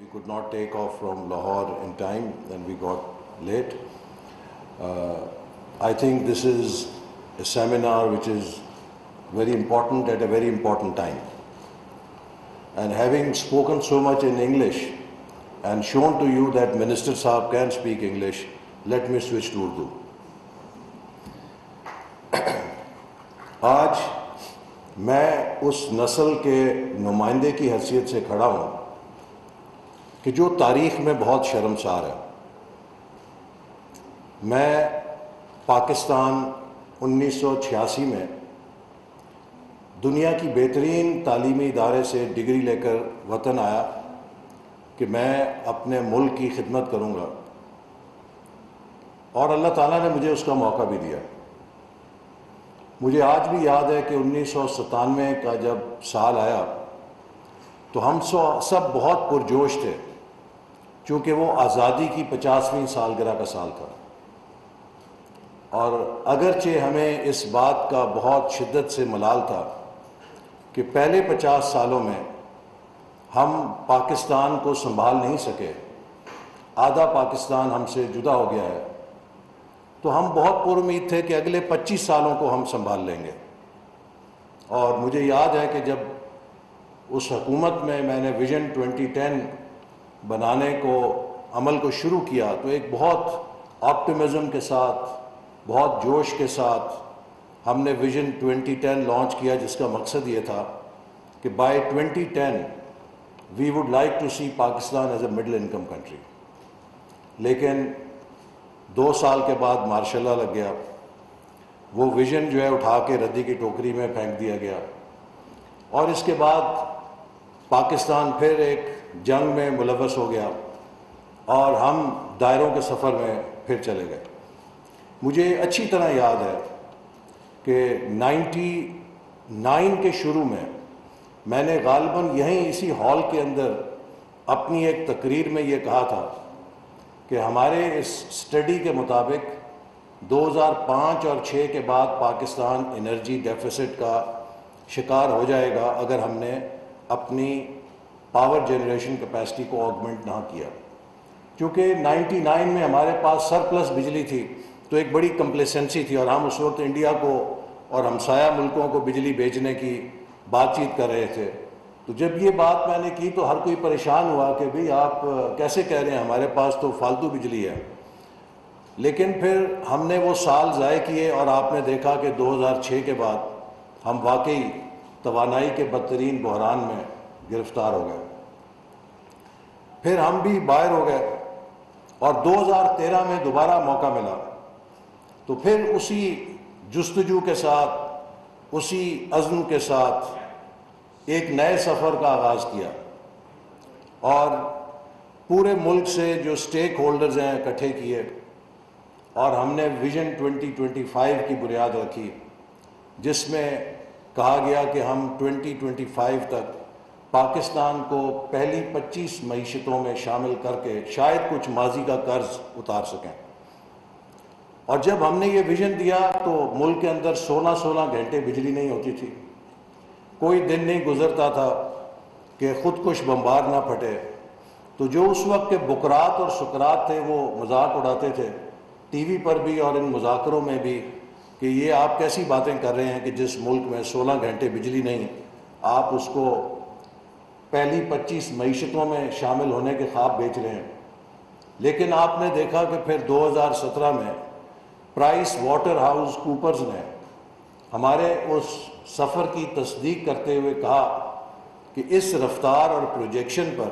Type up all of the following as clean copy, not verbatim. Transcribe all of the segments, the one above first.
We could not take off from Lahore in time and we got late. I think this is a seminar which is very important at a very important time. And having spoken so much in English and shown to you that Minister Saab can speak English, let me switch to Urdu. آج میں اس نسل کے نمائندے کی حیثیت سے کھڑا ہوں کہ جو تاریخ میں بہت شرمسار ہے. میں پاکستان 1986 میں دنیا کی بہترین تعلیمی ادارے سے ڈگری لے کر وطن آیا کہ میں اپنے ملک کی خدمت کروں گا، اور اللہ تعالیٰ نے مجھے اس کا موقع بھی دیا. مجھے آج بھی یاد ہے کہ 1997 کا جب سال آیا تو ہم سب بہت پرجوش تھے، چونکہ وہ آزادی کی 50ویں سالگرہ کا سال تھا. اور اگرچہ ہمیں اس بات کا بہت شدت سے ملال تھا کہ پہلے 50 سالوں میں ہم پاکستان کو سنبھال نہیں سکے، آدھا پاکستان ہم سے جدا ہو گیا ہے، تو ہم بہت پر امید تھے کہ اگلے 25 سالوں کو ہم سنبھال لیں گے. اور مجھے یاد ہے کہ جب اس حکومت میں نے ویژن 2010 بنانے کو عمل کو شروع کیا تو ایک بہت آپٹیمزم کے ساتھ، بہت جوش کے ساتھ ہم نے ویژن 2010 لانچ کیا، جس کا مقصد یہ تھا کہ by 2010 we would like to see Pakistan as a middle income country. لیکن 2 سال کے بعد مارشاء اللہ لگ گیا، وہ ویژن جو ہے اٹھا کے ردی کی ٹوکری میں پھینک دیا گیا، اور اس کے بعد پاکستان پھر ایک جنگ میں ملوث ہو گیا اور ہم دائروں کے سفر میں پھر چلے گئے. مجھے اچھی طرح یاد ہے کہ 99 کے شروع میں نے غالباً یہیں اسی ہال کے اندر اپنی ایک تقریر میں یہ کہا تھا کہ ہمارے اس سٹڈی کے مطابق 2005 اور 6 کے بعد پاکستان انرجی ڈیفیسٹ کا شکار ہو جائے گا اگر ہم نے اپنی پاور جنریشن کیپیسٹی کو آگمنٹ نہ کیا. چونکہ 99 میں ہمارے پاس سرپلس بجلی تھی تو ایک بڑی کمپلیسنسی تھی، اور ہم اس وقت انڈیا کو اور ہمسایہ ملکوں کو بجلی بیچنے کی بات چیت کر رہے تھے. تو جب یہ بات میں نے کی تو ہر کوئی پریشان ہوا کہ بھئی آپ کیسے کہہ رہے ہیں، ہمارے پاس تو فالتو بجلی ہے. لیکن پھر ہم نے وہ سال ضائع کیے اور آپ نے دیکھا کہ 2006 کے بعد ہم واقعی توانائی کے بدترین بحران میں گرفتار ہو گئے. پھر ہم بھی باہر ہو گئے اور 2013 میں دوبارہ موقع ملا تو پھر اسی جستجو کے ساتھ، اسی عزم کے ساتھ ایک نئے سفر کا آغاز کیا، اور پورے ملک سے جو سٹیک ہولڈرز ہیں اکٹھے کیے، اور ہم نے ویژن 2025 کی بنیاد رکھی، جس میں کہا گیا کہ ہم 2025 تک پاکستان کو پہلی 25 معیشتوں میں شامل کر کے شاید کچھ ماضی کا قرض اتار سکیں. اور جب ہم نے یہ ویژن دیا تو ملک کے اندر 16 گھنٹے بجلی نہیں ہوتی تھی، کوئی دن نہیں گزرتا تھا کہ خودکش بمبار نہ پھٹے. تو جو اس وقت کے بکرات اور سکرات تھے وہ مذاق اڑاتے تھے ٹی وی پر بھی اور ان مذاکروں میں بھی کہ یہ آپ کیسی باتیں کر رہے ہیں کہ جس ملک میں 16 گھنٹے بجلی نہیں، آپ اس کو پہلی 25 معیشتوں میں شامل ہونے کے خواب بیچ رہے ہیں. لیکن آپ نے دیکھا کہ پھر 2017 میں پرائس واٹر ہاؤس کوپرز نے ہمارے اس سفر کی تصدیق کرتے ہوئے کہا کہ اس رفتار اور پروجیکشن پر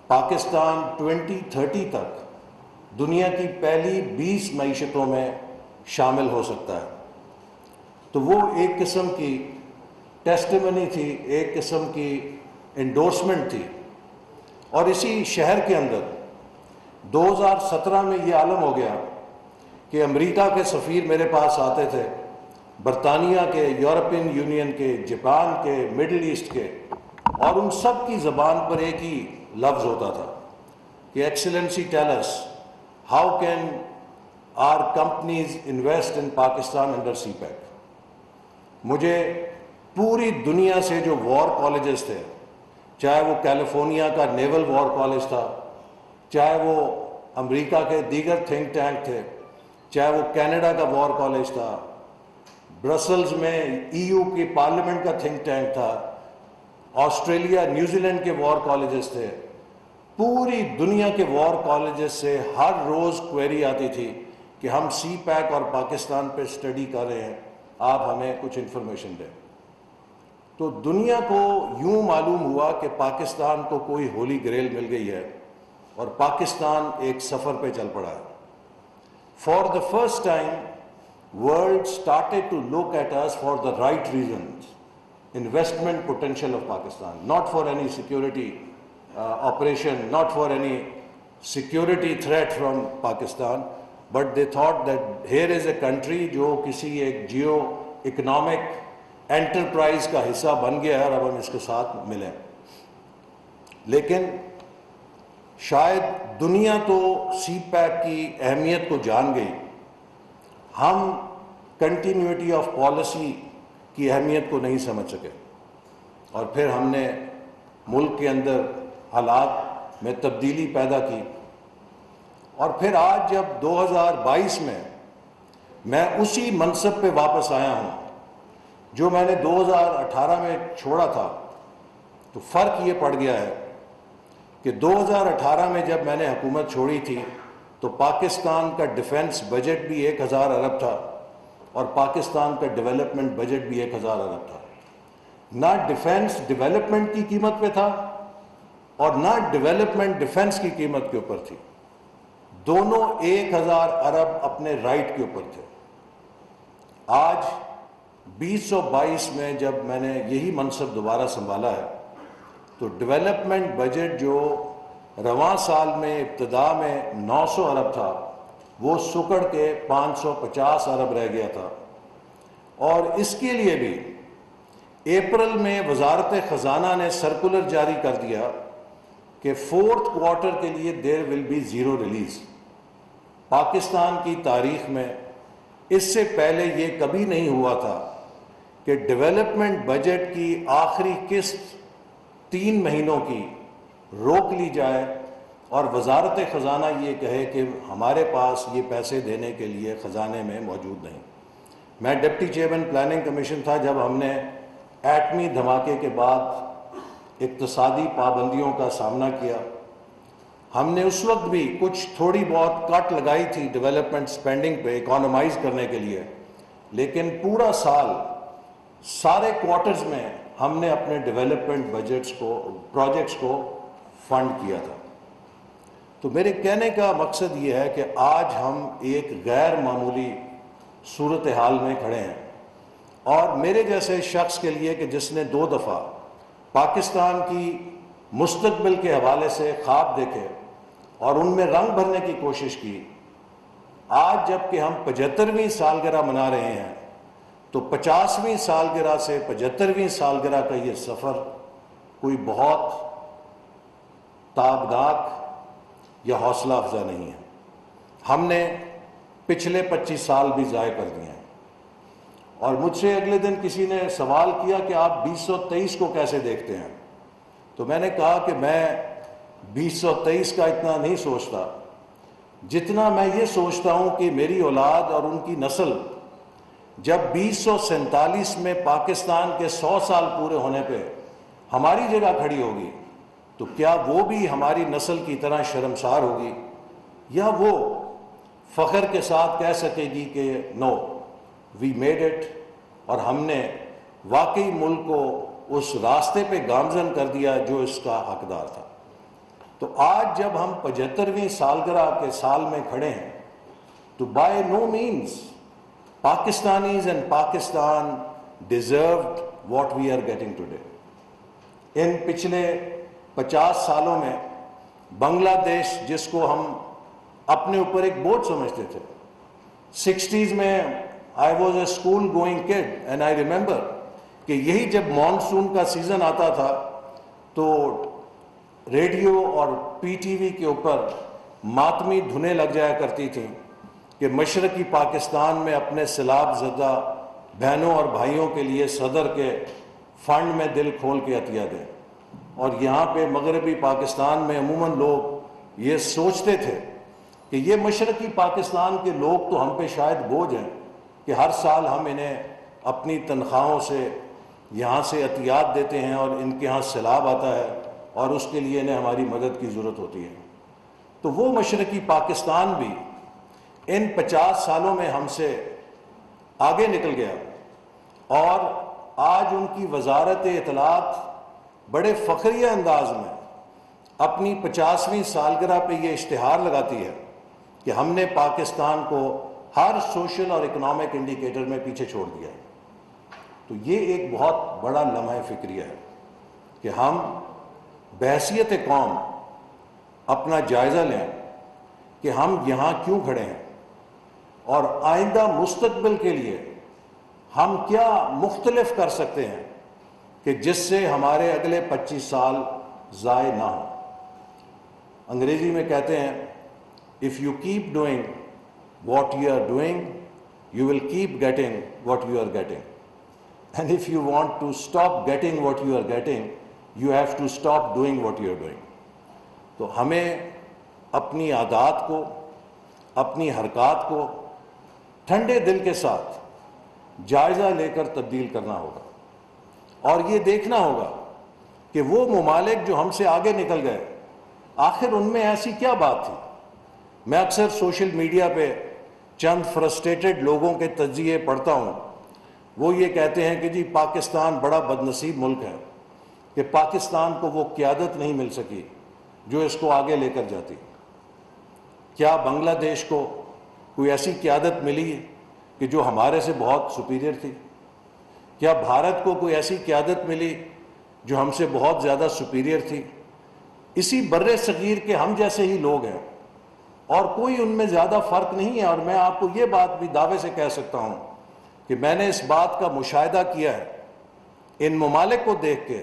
پاکستان 2030 تک دنیا کی پہلی 20 معیشتوں میں شامل ہو سکتا ہے. تو وہ ایک قسم کی ٹیسٹیمنی تھی، ایک قسم کی انڈورسمنٹ تھی. اور اسی شہر کے اندر 2017 میں یہ عالم ہو گیا کہ امریکہ کے سفیر میرے پاس آتے تھے، برطانیہ کے، یورپین یونین کے، جاپان کے، مڈل ایسٹ کے، اور ان سب کی زبان پر ایک ہی لفظ ہوتا تھا کہ excellency tell us how can our companies invest in Pakistan under CPEC. مجھے پوری دنیا سے جو وار کالجز تھے چاہے وہ کیلیفورنیا کا نیول وار کالج تھا، چاہے وہ امریکہ کے دیگر تھنک ٹینک تھے، چاہے وہ کینیڈا کا وار کالج تھا، برسلز میں EU کی پارلیمنٹ کا تھنک ٹینک تھا، آسٹریلیا نیوزی لینڈ کے وار کالجز تھے، پوری دنیا کے وار کالجز سے ہر روز کوئری آتی تھی کہ ہم سی پیک اور پاکستان پہ اسٹڈی کر رہے ہیں، آپ ہمیں کچھ انفارمیشن دیں۔ تو دنیا کو یوں معلوم ہوا کہ پاکستان کو کوئی ہولی گریل مل گئی ہے اور پاکستان ایک سفر پہ چل پڑا ہے۔ For the first time world started to look at us for the right reasons, investment potential of Pakistan, not for any security operation, not for any security threat from Pakistan, but they thought that here is a country جو کسی ایک Jio economic enterprise کا حصہ بن گیا ہے اور اب ہم اس کے ساتھ ملیں۔ لیکن شاید دنیا تو سی پیک کی اہمیت کو جان گئی، ہم کنٹینیوٹی آف پالیسی کی اہمیت کو نہیں سمجھ سکے، اور پھر ہم نے ملک کے اندر حالات میں تبدیلی پیدا کی، اور پھر آج جب 2022 میں اسی منصب پہ واپس آیا ہوں جو میں نے 2018 میں چھوڑا تھا، تو فرق یہ پڑ گیا ہے کہ 2018 میں جب میں نے حکومت چھوڑی تھی تو پاکستان کا ڈیفنس بجٹ بھی 1000 ارب تھا اور پاکستان کا ڈیولپمنٹ بجٹ بھی 1000 ارب تھا۔ نہ ڈیفنس ڈیولپمنٹ کی قیمت پہ تھا اور نہ ڈیولپمنٹ ڈیفنس کی قیمت کے اوپر تھی، دونوں 1000 ارب اپنے رائٹ کے اوپر تھے۔ آج 2022 میں جب میں نے یہی منصب دوبارہ سنبھالا ہے تو ڈیولپمنٹ بجٹ جو رواں سال میں ابتدا میں 900 ارب تھا وہ سکڑ کے 550 ارب رہ گیا تھا، اور اس کے لیے بھی اپریل میں وزارت خزانہ نے سرکولر جاری کر دیا کہ 4th کوارٹر کے لیے there will be zero release. Pakistan کی تاریخ میں اس سے پہلے یہ کبھی نہیں ہوا تھا کہ ڈیولپمنٹ بجٹ کی آخری قسط 3 مہینوں کی روک لی جائے اور وزارت خزانہ یہ کہے کہ ہمارے پاس یہ پیسے دینے کے لیے خزانے میں موجود نہیں۔ میں ڈپٹی چیئرمین پلاننگ کمیشن تھا جب ہم نے ایٹمی دھماکے کے بعد اقتصادی پابندیوں کا سامنا کیا۔ ہم نے اس وقت بھی کچھ تھوڑی بہت کٹ لگائی تھی ڈیولپمنٹ سپینڈنگ پہ اکانومائز کرنے کے لیے، لیکن پورا سال سارے کوارٹرز میں ہم نے اپنے ڈیولپمنٹ بجٹس کو پروجیکٹس کو فنڈ کیا تھا۔ تو میرے کہنے کا مقصد یہ ہے کہ آج ہم ایک غیر معمولی صورتحال میں کھڑے ہیں، اور میرے جیسے شخص کے لیے کہ جس نے 2 دفعہ پاکستان کی مستقبل کے حوالے سے خواب دیکھے اور ان میں رنگ بھرنے کی کوشش کی، آج جب کہ ہم 75ویں سالگرہ منا رہے ہیں تو 50ویں سالگرہ سے 75ویں سالگرہ کا یہ سفر کوئی بہت تابناک یا حوصلہ افزا نہیں ہے۔ ہم نے پچھلے 25 سال بھی ضائع کر دیے ہیں، اور مجھ سے اگلے دن کسی نے سوال کیا کہ آپ 2023 کو کیسے دیکھتے ہیں، تو میں نے کہا کہ میں 2023 کا اتنا نہیں سوچتا جتنا میں یہ سوچتا ہوں کہ میری اولاد اور ان کی نسل جب 2047 میں پاکستان کے 100 سال پورے ہونے پہ ہماری جگہ کھڑی ہوگی تو کیا وہ بھی ہماری نسل کی طرح شرمسار ہوگی، یا وہ فخر کے ساتھ کہہ سکے گی کہ نو وی میڈ اٹ، اور ہم نے واقعی ملک کو اس راستے پہ گامزن کر دیا جو اس کا حقدار تھا۔ تو آج جب ہم 75ویں سالگرہ کے سال میں کھڑے ہیں تو by no means Pakistanis and Pakistan deserved what we are getting today. ان پچھلے 50 سالوں میں بنگلہ دیش جس کو ہم اپنے اوپر ایک بوجھ سمجھتے تھے، 60s میں I was a school going kid and I remember کہ یہی جب مانسون کا سیزن آتا تھا تو ریڈیو اور پی ٹی وی کے اوپر ماتمی دھنیں لگ جایا کرتی تھیں کہ مشرقی پاکستان میں اپنے سیلاب زدہ بہنوں اور بھائیوں کے لیے صدر کے فنڈ میں دل کھول کے عطیہ دیں۔ اور یہاں پہ مغربی پاکستان میں عموماً لوگ یہ سوچتے تھے کہ یہ مشرقی پاکستان کے لوگ تو ہم پہ شاید بوجھ ہیں کہ ہر سال ہم انہیں اپنی تنخواہوں سے یہاں سے عطیات دیتے ہیں اور ان کے ہاں سیلاب آتا ہے اور اس کے لیے انہیں ہماری مدد کی ضرورت ہوتی ہے. تو وہ مشرقی پاکستان بھی ان 50 سالوں میں ہم سے آگے نکل گیا اور آج ان کی وزارت اطلاعات بڑے فخریہ انداز میں اپنی 50ویں سالگرہ پہ یہ اشتہار لگاتی ہے کہ ہم نے پاکستان کو ہر سوشل اور اکنامک انڈیکیٹر میں پیچھے چھوڑ دیا ہے. تو یہ ایک بہت بڑا لمحہ فکریہ ہے کہ ہم بحیثیت قوم اپنا جائزہ لیں کہ ہم یہاں کیوں کھڑے ہیں اور آئندہ مستقبل کے لیے ہم کیا مختلف کر سکتے ہیں کہ جس سے ہمارے اگلے 25 سال ضائع نہ ہوں. انگریزی میں کہتے ہیں if you keep doing what you are doing, you will keep getting what you are getting. And if you want to stop getting what you are getting, you have to stop doing what you are doing. تو ہمیں اپنی عادات کو، اپنی حرکات کو ٹھنڈے دل کے ساتھ جائزہ لے کر تبدیل کرنا ہوگا اور یہ دیکھنا ہوگا کہ وہ ممالک جو ہم سے آگے نکل گئے آخر ان میں ایسی کیا بات تھی. میں اکثر سوشل میڈیا پہ چند فرسٹریٹڈ لوگوں کے تجزیے پڑھتا ہوں. وہ یہ کہتے ہیں کہ جی پاکستان بڑا بدنصیب ملک ہے کہ پاکستان کو وہ قیادت نہیں مل سکی جو اس کو آگے لے کر جاتی. کیا بنگلہ دیش کو کوئی ایسی قیادت ملی کہ جو ہمارے سے بہت سپیریئر تھی؟ کیا بھارت کو کوئی ایسی قیادت ملی جو ہم سے بہت زیادہ سپیریئر تھی؟ اسی بر صغیر کے ہم جیسے ہی لوگ ہیں اور کوئی ان میں زیادہ فرق نہیں ہے. اور میں آپ کو یہ بات بھی دعوے سے کہہ سکتا ہوں کہ میں نے اس بات کا مشاہدہ کیا ہے ان ممالک کو دیکھ کے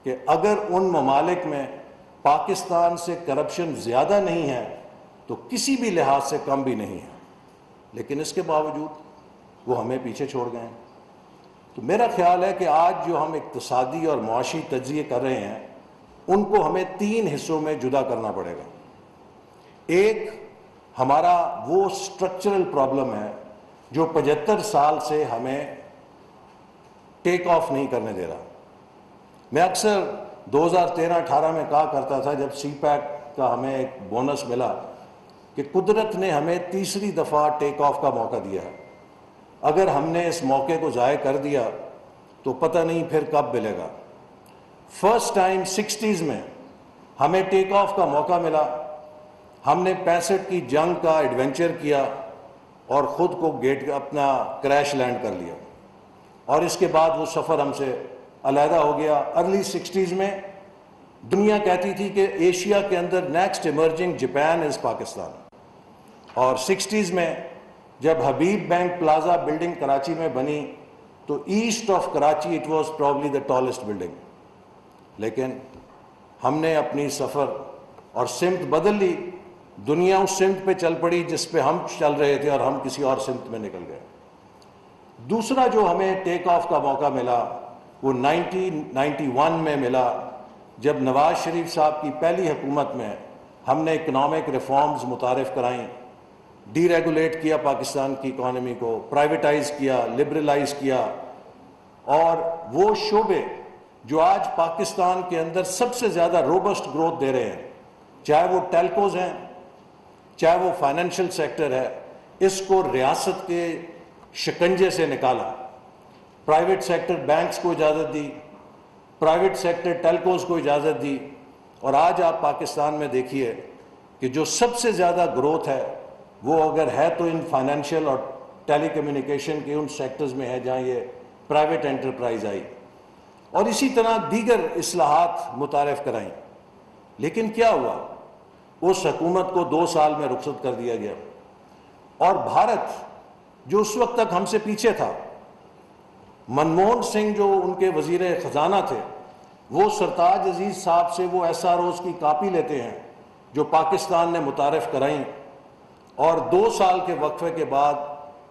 کہ اگر ان ممالک میں پاکستان سے کرپشن زیادہ نہیں ہے تو کسی بھی لحاظ سے کم بھی نہیں ہے، لیکن اس کے باوجود وہ ہمیں پیچھے چھوڑ گئے ہیں. تو میرا خیال ہے کہ آج جو ہم اقتصادی اور معاشی تجزیے کر رہے ہیں ان کو ہمیں 3 حصوں میں جدا کرنا پڑے گا. ایک ہمارا وہ سٹرکچرل پرابلم ہے جو 75 سال سے ہمیں ٹیک آف نہیں کرنے دے رہا. میں اکثر 2013-18 میں کہا کرتا تھا جب سی پیک کا ہمیں ایک بونس ملا کہ قدرت نے ہمیں تیسری دفعہ ٹیک آف کا موقع دیا ہے. اگر ہم نے اس موقع کو ضائع کر دیا تو پتہ نہیں پھر کب ملے گا. فرسٹ ٹائم 60s میں ہمیں ٹیک آف کا موقع ملا. ہم نے 65 کی جنگ کا ایڈونچر کیا اور خود کو گیٹ اپنا کریش لینڈ کر لیا اور اس کے بعد وہ سفر ہم سے علیحدہ ہو گیا. ارلی 60s میں دنیا کہتی تھی کہ ایشیا کے اندر next emerging Japan is Pakistan, اور 60s میں جب Habib Bank Plaza building Karachi میں بنی تو east of Karachi it was probably the tallest building. لیکن ہم نے اپنی سفر اور سمت بدل لی. دنیا اس سمت پہ چل پڑی جس پہ ہم چل رہے تھے اور ہم کسی اور سمت میں نکل گئے. دوسرا جو ہمیں ٹیک آف کا موقع ملا وہ 1991 میں ملا جب نواز شریف صاحب کی پہلی حکومت میں ہم نے اکنامک ریفارمز متعارف کرائیں، ڈی ریگولیٹ کیا پاکستان کی اکانومی کو، پرائیویٹائز کیا، لبرلائز کیا، اور وہ شعبے جو آج پاکستان کے اندر سب سے زیادہ روبسٹ گروتھ دے رہے ہیں، چاہے وہ ٹیلکوز ہیں، چاہے وہ فائنینشیل سیکٹر ہے، اس کو ریاست کے شکنجے سے نکالا. پرائیویٹ سیکٹر بینکس کو اجازت دی، پرائیویٹ سیکٹر ٹیلکوز کو اجازت دی، اور آج آپ پاکستان میں دیکھیے کہ جو سب سے زیادہ گروتھ ہے وہ اگر ہے تو ان فائنینشیل اور ٹیلی کمیونیکیشن کے ان سیکٹرز میں ہے جہاں یہ پرائیویٹ انٹرپرائز آئی، اور اسی طرح دیگر اصلاحات متعارف کرائیں. لیکن کیا ہوا؟ اس حکومت کو 2 سال میں رخصت کر دیا گیا اور بھارت جو اس وقت تک ہم سے پیچھے تھا، منموہن سنگھ جو ان کے وزیر خزانہ تھے، وہ سرتاج عزیز صاحب سے وہ SROs کی کاپی لیتے ہیں جو پاکستان نے متعارف کرائیں، اور 2 سال کے وقفے کے بعد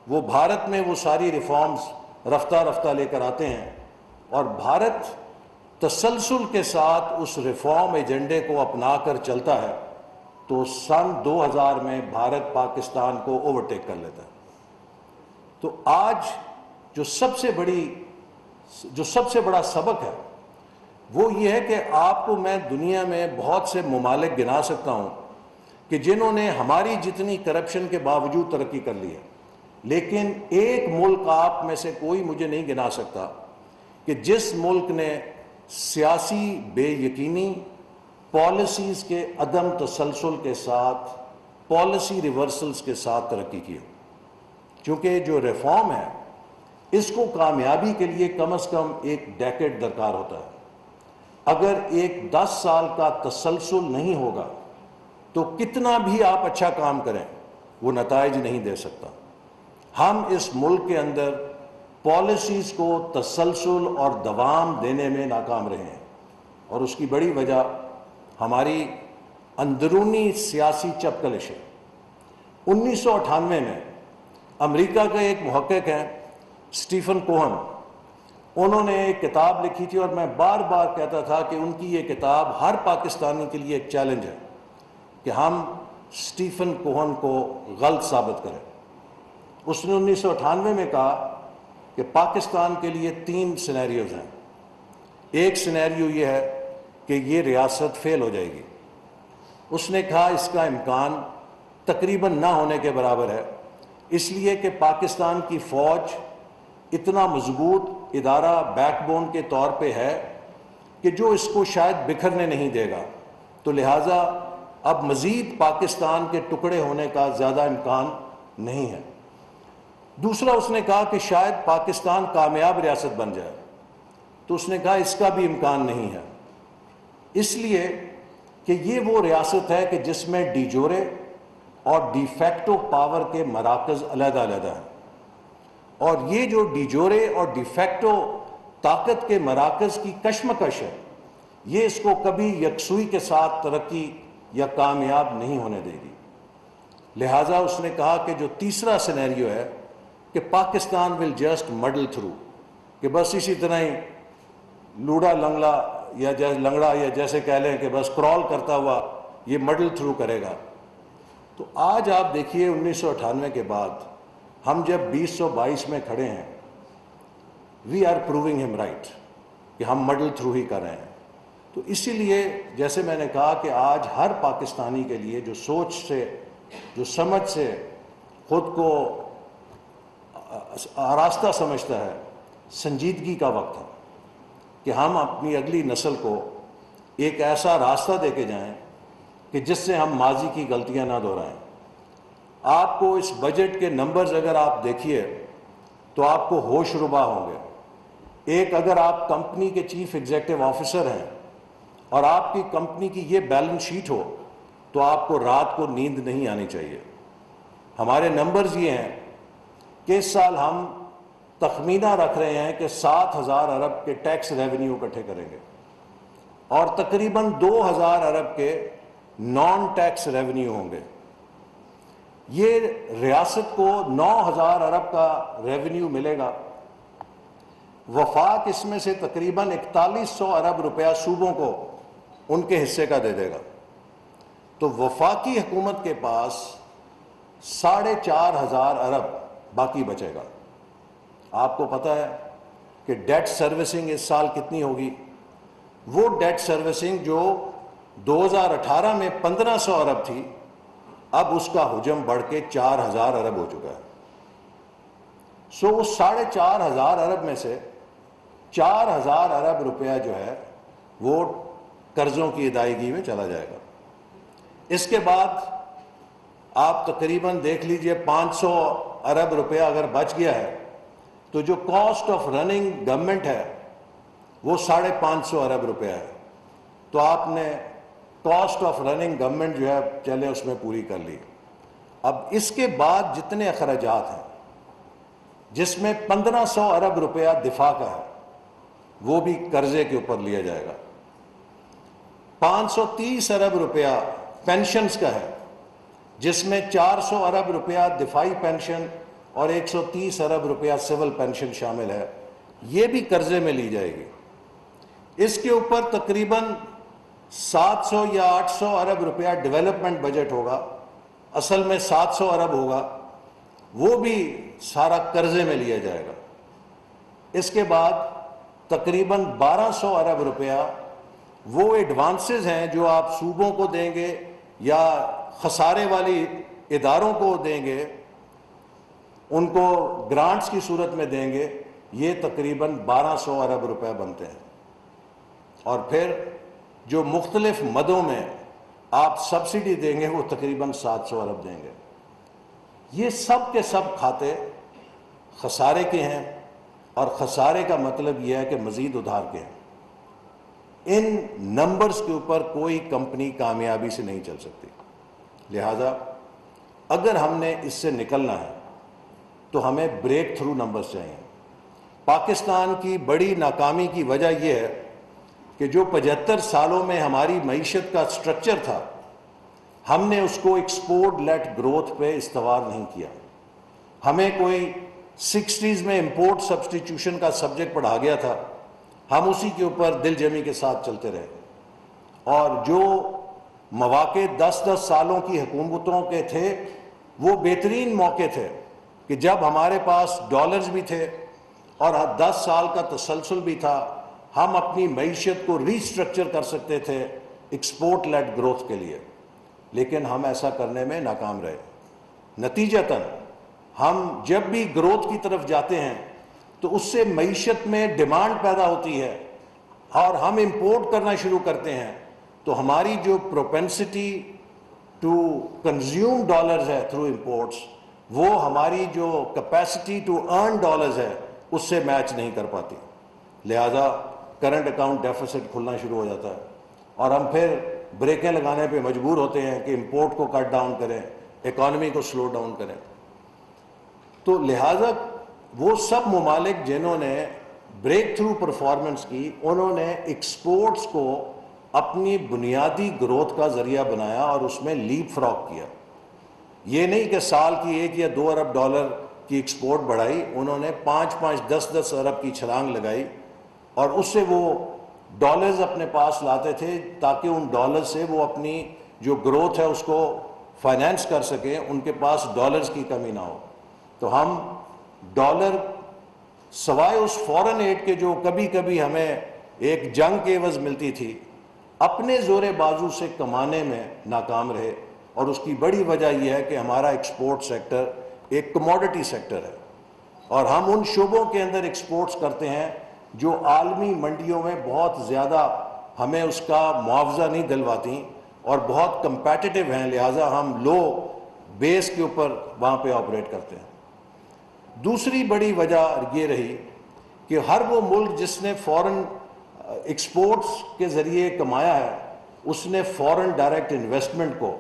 وہ بھارت میں وہ ساری ریفارمز رفتہ رفتہ لے کر آتے ہیں، اور بھارت تسلسل کے ساتھ اس ریفارم ایجنڈے کو اپنا کر چلتا ہے تو سن 2000 میں بھارت پاکستان کو اوورٹیک کر لیتا ہے۔ تو آج جو سب سے بڑا سبق ہے وہ یہ ہے کہ آپ کو میں دنیا میں بہت سے ممالک گنا سکتا ہوں کہ جنہوں نے ہماری جتنی کرپشن کے باوجود ترقی کر لی ہے، لیکن ایک ملک آپ میں سے کوئی مجھے نہیں گنا سکتا کہ جس ملک نے سیاسی بے یقینی، پالیسیز کے عدم تسلسل کے ساتھ، پالیسی ریورسلز کے ساتھ ترقی کی ہو۔ چونکہ جو ریفارم ہے اس کو کامیابی کے لیے کم از کم ایک ڈیکیڈ درکار ہوتا ہے۔ اگر ایک 10 سال کا تسلسل نہیں ہوگا تو کتنا بھی آپ اچھا کام کریں وہ نتائج نہیں دے سکتا۔ ہم اس ملک کے اندر پالیسیز کو تسلسل اور دوام دینے میں ناکام رہے ہیں، اور اس کی بڑی وجہ ہماری اندرونی سیاسی چپکلش ہے۔ 1998 میں امریکہ کا ایک محقق ہے اسٹیفن کوہن، انہوں نے ایک کتاب لکھی تھی، اور میں بار بار کہتا تھا کہ ان کی یہ کتاب ہر پاکستانی کے لیے ایک چیلنج ہے کہ ہم اسٹیفن کوہن کو غلط ثابت کریں۔ اس نے 1998 میں کہا کہ پاکستان کے لیے 3 سینیریوز ہیں۔ ایک سینیریو یہ ہے کہ یہ ریاست فیل ہو جائے گی۔ اس نے کہا اس کا امکان تقریباً نہ ہونے کے برابر ہے، اس لیے کہ پاکستان کی فوج اتنا مضبوط ادارہ بیک بون کے طور پہ ہے کہ جو اس کو شاید بکھرنے نہیں دے گا، تو لہٰذا اب مزید پاکستان کے ٹکڑے ہونے کا زیادہ امکان نہیں ہے۔ دوسرا اس نے کہا کہ شاید پاکستان کامیاب ریاست بن جائے، تو اس نے کہا اس کا بھی امکان نہیں ہے، اس لیے کہ یہ وہ ریاست ہے کہ جس میں ڈی جورے اور ڈی فیکٹو پاور کے مراکز علیحدہ علیحدہ ہیں، اور یہ جو ڈی جورے اور ڈی فیکٹو طاقت کے مراکز کی کشمکش ہے، یہ اس کو کبھی یکسوئی کے ساتھ ترقی یا کامیاب نہیں ہونے دے گی۔ لہٰذا اس نے کہا کہ جو تیسرا سینیریو ہے کہ Pakistan will just middle through, کہ بس اسی طرح ہی لوڑا لنگڑا یا جیسے کہہ لیں کہ بس کرال کرتا ہوا یہ مڈل تھرو کرے گا۔ تو آج آپ دیکھیے 1998 کے بعد ہم جب 2022 میں کھڑے ہیں، وی آر پروونگ ہم رائٹ کہ ہم مڈل تھرو ہی کر رہے ہیں۔ تو اسی لیے جیسے میں نے کہا کہ آج ہر پاکستانی کے لیے جو سوچ سے، جو سمجھ سے خود کو آراستہ سمجھتا ہے، سنجیدگی کا وقت ہے کہ ہم اپنی اگلی نسل کو ایک ایسا راستہ دے کے جائیں کہ جس سے ہم ماضی کی غلطیاں نہ دہرائیں۔ آپ کو اس بجٹ کے نمبرز اگر آپ دیکھیے تو آپ کو ہوش ربا ہوں گے۔ ایک اگر آپ کمپنی کے چیف ایگزیکٹو آفیسر ہیں اور آپ کی کمپنی کی یہ بیلنس شیٹ ہو تو آپ کو رات کو نیند نہیں آنی چاہیے۔ ہمارے نمبرز یہ ہیں کہ اس سال ہم تخمینہ رکھ رہے ہیں کہ 7,000 ارب کے ٹیکس ریونیو اکٹھے کریں گے، اور تقریباً 2,000 ارب کے نان ٹیکس ریونیو ہوں گے۔ یہ ریاست کو 9,000 ارب کا ریونیو ملے گا۔ وفاق اس میں سے تقریباً 4100 ارب روپیہ صوبوں کو ان کے حصے کا دے دے گا۔ تو وفاقی حکومت کے پاس 4,500 ارب باقی بچے گا۔ آپ کو پتہ ہے کہ ڈیٹ سروسنگ اس سال کتنی ہوگی؟ وہ ڈیٹ سروسنگ جو 2018 میں 1,500 ارب تھی، اب اس کا حجم بڑھ کے 4,000 ارب ہو چکا ہے۔ سو اس 4,500 ارب میں سے 4,000 ارب روپیہ جو ہے وہ قرضوں کی ادائیگی میں چلا جائے گا۔ اس کے بعد آپ تقریباً دیکھ لیجئے 500 ارب روپیہ اگر بچ گیا ہے تو جو کاسٹ آف رننگ گورنمنٹ ہے وہ 550 ارب روپیہ ہے۔ تو آپ نے کاسٹ آف رننگ گورنمنٹ جو ہے چلے اس میں پوری کر لی۔ اب اس کے بعد جتنے اخراجات ہیں، جس میں 1,500 ارب روپیہ دفاع کا ہے، وہ بھی قرضے کے اوپر لیا جائے گا۔ 530 ارب روپیہ پینشنز کا ہے، جس میں 400 ارب روپیہ دفاعی پینشن اور 130 ارب روپیہ سول پینشن شامل ہے، یہ بھی قرضے میں لی جائے گی۔ اس کے اوپر تقریباً 700 یا 800 ارب روپیہ ڈیولپمنٹ بجٹ ہوگا، اصل میں 700 ارب ہوگا، وہ بھی سارا قرضے میں لیا جائے گا۔ اس کے بعد تقریباً 1200 ارب روپیہ وہ ایڈوانسز ہیں جو آپ صوبوں کو دیں گے یا خسارے والی اداروں کو دیں گے، ان کو گرانٹس کی صورت میں دیں گے، یہ تقریباً 1200 ارب روپے بنتے ہیں۔ اور پھر جو مختلف مدوں میں آپ سبسڈی دیں گے وہ تقریباً 700 ارب دیں گے۔ یہ سب کے سب کھاتے خسارے کے ہیں، اور خسارے کا مطلب یہ ہے کہ مزید ادھار کے ہیں۔ ان نمبرز کے اوپر کوئی کمپنی کامیابی سے نہیں چل سکتی۔ لہذا اگر ہم نے اس سے نکلنا ہے تو ہمیں بریک تھرو نمبرز چاہیے۔ پاکستان کی بڑی ناکامی کی وجہ یہ ہے کہ جو 75 سالوں میں ہماری معیشت کا سٹرکچر تھا، ہم نے اس کو ایکسپورٹ لیٹ گروتھ پہ استوار نہیں کیا۔ ہمیں کوئی 60s میں امپورٹ سبسٹیٹیوشن کا سبجیکٹ پڑھا گیا تھا، ہم اسی کے اوپر دل جمی کے ساتھ چلتے رہے، اور جو مواقع 10 سالوں کی حکومتوں کے تھے وہ بہترین موقع تھے کہ جب ہمارے پاس ڈالرز بھی تھے اور 10 سال کا تسلسل بھی تھا، ہم اپنی معیشت کو ری اسٹرکچر کر سکتے تھے ایکسپورٹ لیڈ گروتھ کے لیے، لیکن ہم ایسا کرنے میں ناکام رہے۔ نتیجتاً ہم جب بھی گروتھ کی طرف جاتے ہیں تو اس سے معیشت میں ڈیمانڈ پیدا ہوتی ہے اور ہم امپورٹ کرنا شروع کرتے ہیں، تو ہماری جو پروپینسٹی ٹو کنزیوم ڈالرز ہے تھرو امپورٹس، وہ ہماری جو کیپیسٹی ٹو ارن ڈالرز ہے اس سے میچ نہیں کر پاتی۔ لہذا کرنٹ اکاؤنٹ ڈیفیسٹ کھلنا شروع ہو جاتا ہے، اور ہم پھر بریکیں لگانے پہ مجبور ہوتے ہیں کہ امپورٹ کو کٹ ڈاؤن کریں، اکانومی کو سلو ڈاؤن کریں۔ تو لہذا وہ سب ممالک جنہوں نے بریک تھرو پرفارمنس کی، انہوں نے ایکسپورٹس کو اپنی بنیادی گروتھ کا ذریعہ بنایا اور اس میں لیپ فراگ کیا۔ یہ نہیں کہ سال کی 1 یا 2 ارب ڈالر کی ایکسپورٹ بڑھائی، انہوں نے 5 10 ارب کی چھلانگ لگائی، اور اس سے وہ ڈالرز اپنے پاس لاتے تھے تاکہ ان ڈالرز سے وہ اپنی جو گروتھ ہے اس کو فائنینس کر سکیں، ان کے پاس ڈالرز کی کمی نہ ہو۔ تو ہم ڈالر سوائے اس فورن ایڈ کے جو کبھی کبھی ہمیں ایک جنگ کے عوض ملتی تھی، اپنے زور بازو سے کمانے میں ناکام رہے، اور اس کی بڑی وجہ یہ ہے کہ ہمارا ایکسپورٹ سیکٹر ایک کموڈٹی سیکٹر ہے، اور ہم ان شعبوں کے اندر ایکسپورٹس کرتے ہیں جو عالمی منڈیوں میں بہت زیادہ ہمیں اس کا معاوضہ نہیں دلواتی اور بہت کمپیٹیٹیو ہیں، لہٰذا ہم لو بیس کے اوپر وہاں پہ آپریٹ کرتے ہیں۔ دوسری بڑی وجہ یہ رہی کہ ہر وہ ملک جس نے فورن ایکسپورٹس کے ذریعے کمایا ہے، اس نے فورن ڈائریکٹ انویسٹمنٹ کو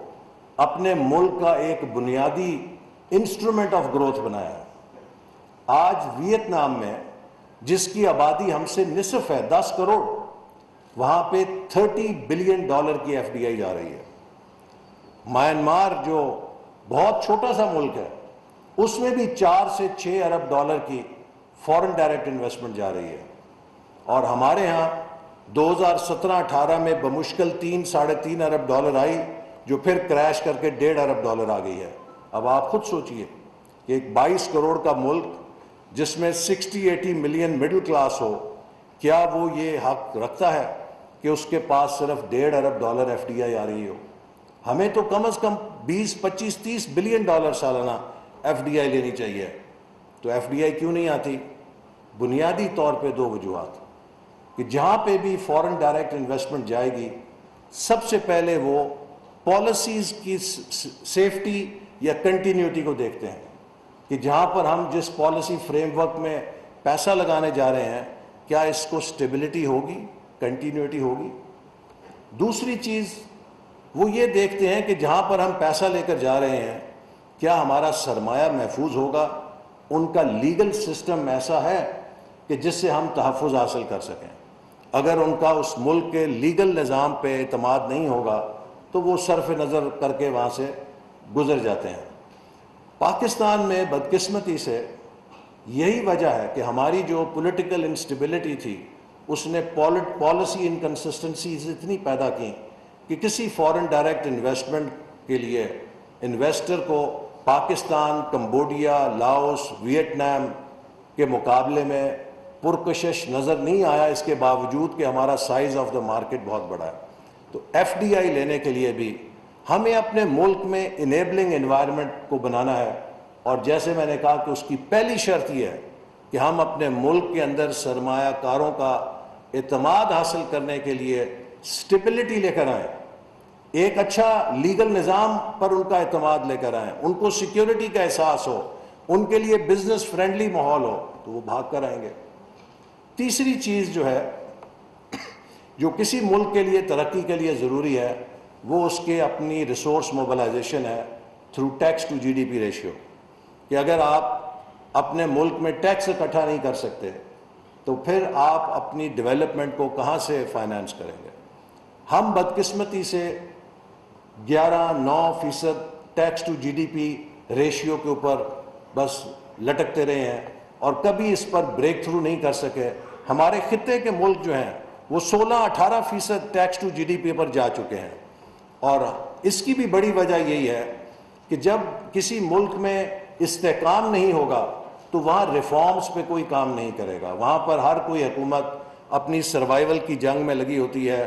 اپنے ملک کا ایک بنیادی انسٹرومنٹ آف گروتھ بنایا ہے۔ آج ویتنام میں جس کی آبادی ہم سے نصف ہے، 10 کروڑ، وہاں پہ 30 بلین ڈالر کی ایف ڈی آئی جا رہی ہے۔ میانمار جو بہت چھوٹا سا ملک ہے، اس میں بھی 4 سے 6 ارب ڈالر کی فورن ڈائریکٹ انویسٹمنٹ جا رہی ہے، اور ہمارے ہاں 2017-18 میں بمشکل 3-3.5 ارب ڈالر آئی، جو پھر کریش کر کے 1.5 ارب ڈالر آ گئی ہے۔ اب آپ خود سوچئے کہ ایک 22 کروڑ کا ملک جس میں 60-80 ملین مڈل کلاس ہو، کیا وہ یہ حق رکھتا ہے کہ اس کے پاس صرف 1.5 ارب ڈالر ایف ڈی آئی آ رہی ہو؟ ہمیں تو کم از کم 20-25-30 بلین ڈالر سالانہ ایف ڈی آئی لینی چاہیے۔ تو ایف ڈی آئی کیوں نہیں آتی؟ بنیادی طور پہ 2 وجوہات کہ جہاں پہ بھی فورن ڈائریکٹ انویسٹمنٹ جائے گی، سب سے پہلے وہ پالیسیز کی سیفٹی یا کنٹینیوٹی کو دیکھتے ہیں کہ جہاں پر ہم جس پالیسی فریم ورک میں پیسہ لگانے جا رہے ہیں، کیا اس کو سٹیبلٹی ہوگی، کنٹینیوٹی ہوگی۔ دوسری چیز وہ یہ دیکھتے ہیں کہ جہاں پر ہم پیسہ لے کر جا رہے ہیں، کیا ہمارا سرمایہ محفوظ ہوگا، ان کا لیگل سسٹم ایسا ہے کہ جس سے ہم تحفظ حاصل کر سکیں۔ اگر ان کا اس ملک کے لیگل نظام پہ اعتماد نہیں ہوگا تو وہ صرف نظر کر کے وہاں سے گزر جاتے ہیں۔ پاکستان میں بدقسمتی سے یہی وجہ ہے کہ ہماری جو پولیٹیکل انسٹیبلٹی تھی اس نے پالیسی انکنسسٹنسیز اتنی پیدا کی کہ کسی فورن ڈائریکٹ انویسٹمنٹ کے لیے انویسٹر کو پاکستان، کمبوڈیا، لاؤس، ویتنام کے مقابلے میں پرکشش نظر نہیں آیا، اس کے باوجود کہ ہمارا سائز آف دا مارکیٹ بہت بڑا ہے۔ تو ایف ڈی آئی لینے کے لیے بھی ہمیں اپنے ملک میں انیبلنگ انوائرمنٹ کو بنانا ہے، اور جیسے میں نے کہا کہ اس کی پہلی شرط یہ ہے کہ ہم اپنے ملک کے اندر سرمایہ کاروں کا اعتماد حاصل کرنے کے لیے سٹیبلٹی لے کر آئیں، ایک اچھا لیگل نظام پر ان کا اعتماد لے کر آئیں، ان کو سیکیورٹی کا احساس ہو، ان کے لیے بزنس فرینڈلی ماحول ہو، تو وہ بھاگ کر آئیں گے۔ تیسری چیز جو ہے جو کسی ملک کے لیے ترقی کے لیے ضروری ہے، وہ اس کے اپنی ریسورس موبلائزیشن ہے through tax to G D P ratio, کہ اگر آپ اپنے ملک میں ٹیکس اکٹھا نہیں کر سکتے تو پھر آپ اپنی ڈیولپمنٹ کو کہاں سے فائنانس کریں گے۔ ہم بدقسمتی سے 11-9% tax to G D P ratio کے اوپر بس لٹکتے رہے ہیں اور کبھی اس پر بریک تھرو نہیں کر سکے۔ ہمارے خطے کے ملک جو ہیں وہ 16-18% tax to G D P پر جا چکے ہیں، اور اس کی بھی بڑی وجہ یہی ہے کہ جب کسی ملک میں استحکام نہیں ہوگا تو وہاں ریفارمز پہ کوئی کام نہیں کرے گا، وہاں پر ہر کوئی حکومت اپنی سروائیول کی جنگ میں لگی ہوتی ہے،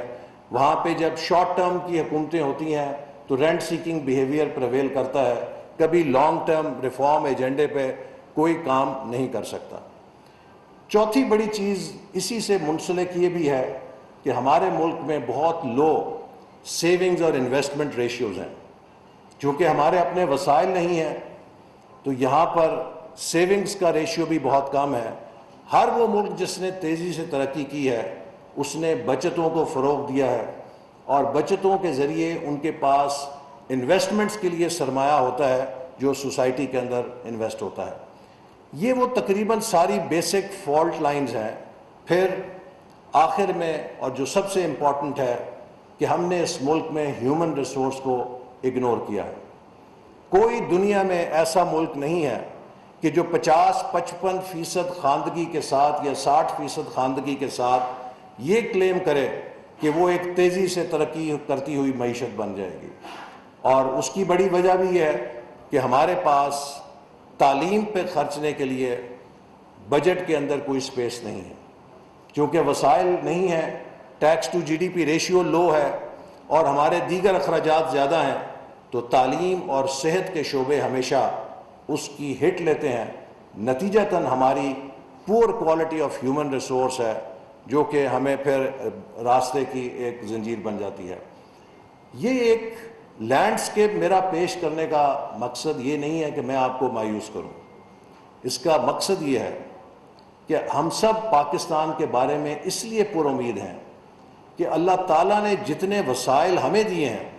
وہاں پہ جب شارٹ ٹرم کی حکومتیں ہوتی ہیں تو رینٹ سیکنگ بیہیویئر پریویل کرتا ہے، کبھی لانگ ٹرم ریفارم ایجنڈے پہ کوئی کام نہیں کر سکتا۔ چوتھی بڑی چیز اسی سے منسلک یہ بھی ہے کہ ہمارے ملک میں بہت لو سیونگز اور انویسٹمنٹ ریشیوز ہیں، چونکہ ہمارے اپنے وسائل نہیں ہیں تو یہاں پر سیونگز کا ریشیو بھی بہت کم ہے۔ ہر وہ ملک جس نے تیزی سے ترقی کی ہے اس نے بچتوں کو فروغ دیا ہے، اور بچتوں کے ذریعے ان کے پاس انویسٹمنٹس کے لیے سرمایہ ہوتا ہے جو سوسائٹی کے اندر انویسٹ ہوتا ہے۔ یہ وہ تقریباً ساری بیسک فالٹ لائنز ہیں۔ پھر آخر میں اور جو سب سے امپورٹنٹ ہے کہ ہم نے اس ملک میں ہیومن ریسورس کو اگنور کیا ہے۔ کوئی دنیا میں ایسا ملک نہیں ہے کہ جو 50-55% خواندگی کے ساتھ یا 60% خواندگی کے ساتھ یہ کلیم کرے کہ وہ ایک تیزی سے ترقی کرتی ہوئی معیشت بن جائے گی، اور اس کی بڑی وجہ بھی یہ ہے کہ ہمارے پاس تعلیم پہ خرچنے کے لیے بجٹ کے اندر کوئی سپیس نہیں ہے، کیونکہ وسائل نہیں ہیں، tax to G D P ratio low ہے اور ہمارے دیگر اخراجات زیادہ ہیں، تو تعلیم اور صحت کے شعبے ہمیشہ اس کی ہٹ لیتے ہیں، نتیجتاً ہماری poor quality of human resource ہے جو کہ ہمیں پھر راستے کی ایک زنجیر بن جاتی ہے۔ یہ ایک لینڈسکیپ میرا پیش کرنے کا مقصد یہ نہیں ہے کہ میں آپ کو مایوس کروں، اس کا مقصد یہ ہے کہ ہم سب پاکستان کے بارے میں اس لیے پر امید ہیں کہ اللہ تعالیٰ نے جتنے وسائل ہمیں دیے ہیں